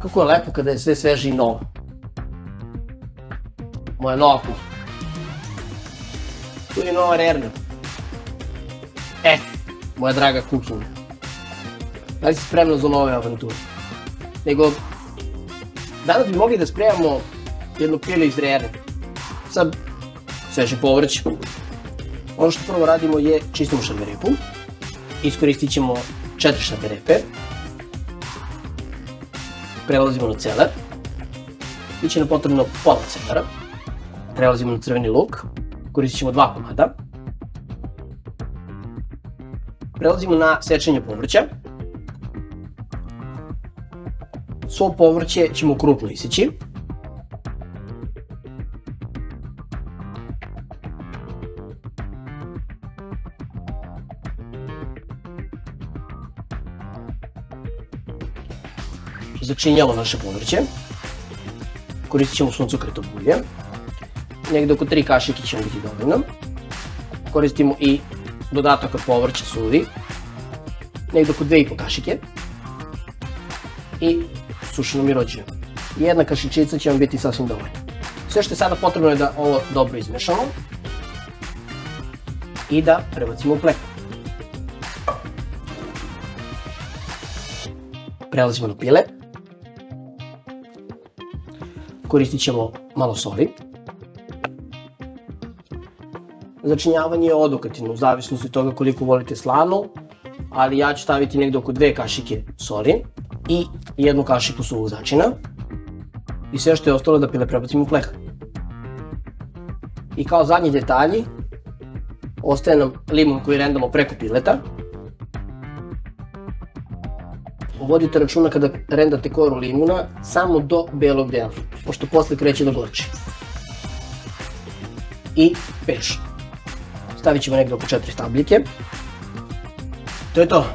Kako je lepo kada je sve sveže i novo. Moja nova kuća. Tu je nova Rerna. Moja draga kuhinja. Da li si spremna za nove avanture? Nego, danas bi mogli da spremamo jedno pile iz Rerne. Sa svežim povrćem. Ono što prvo radimo je čistimo šargarepu. Iskoristit ćemo 4 šargarepe. Prelazimo na celer. Biće nam potrebno pola celera. Prelazimo na crveni luk. Koristit ćemo 2 komada. Prelazimo na sečenje povrća. Svo povrće ćemo krupno iseći. Začinjamo naše povrće. Koristit ćemo suncokreto ulje. Negde oko 3 kašike će nam biti dovoljno. Koristimo i dodatak od povrća suli. Negde oko 2,5 kašike. I sušeno mirođeno. Jedna kašičica će vam biti sasvim dovoljno. Sve što je sada potrebno je da ovo dobro izmešamo. I da prebacimo u pleh. Prelazimo na pile. Koristit ćemo malo soli. Začinjavanje je odokativno, u zavisnosti od toga koliko volite slano, ali ja ću staviti negde oko 2 kašike soli i 1 kašiku suvog začina. I sve što je ostalo da pile prebacimo u pleh. I kao zadnji detalji, ostaje nam limun koji rendamo preko pileta. Vodite računa kada rendate koru limuna samo do belog dela, pošto posle kreće da gorči. I peš. Stavit ćemo negde oko 4 stabljike. To je to.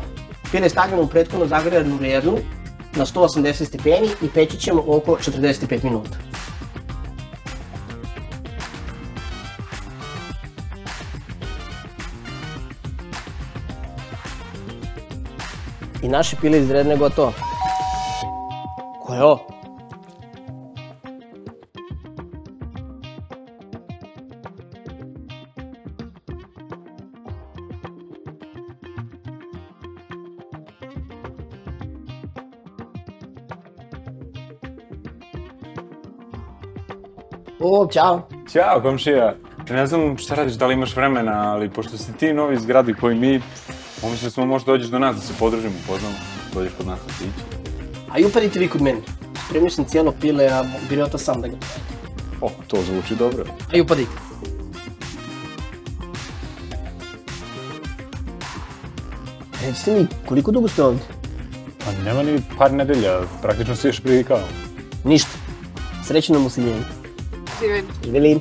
Pile stavljamo u prethodno zagrejanu Rernu na 180 stepeni i peći ćemo oko 45 minuta. I naše pile iz Rerne je gotovo. Ko je ovo? Ćao. Ćao, komšija. Ne znam šta radiš, da li imaš vremena, ali pošto si ti novi iz zgradi koji mi, pomislili smo možda dođeš do nas da se podružimo, upoznamo, dođeš kod nas da ti ići. A i upadite vi kod mene. Spremio sam cijelo pile, a birota sam da ga... O, to zvuči dobro. A i upadite. Recite mi, koliko dugo ste ovdje? Pa nema ni par nedelja, praktično si još privikao. Ništa. Srećno nam usiljenje. Živim. Živeli.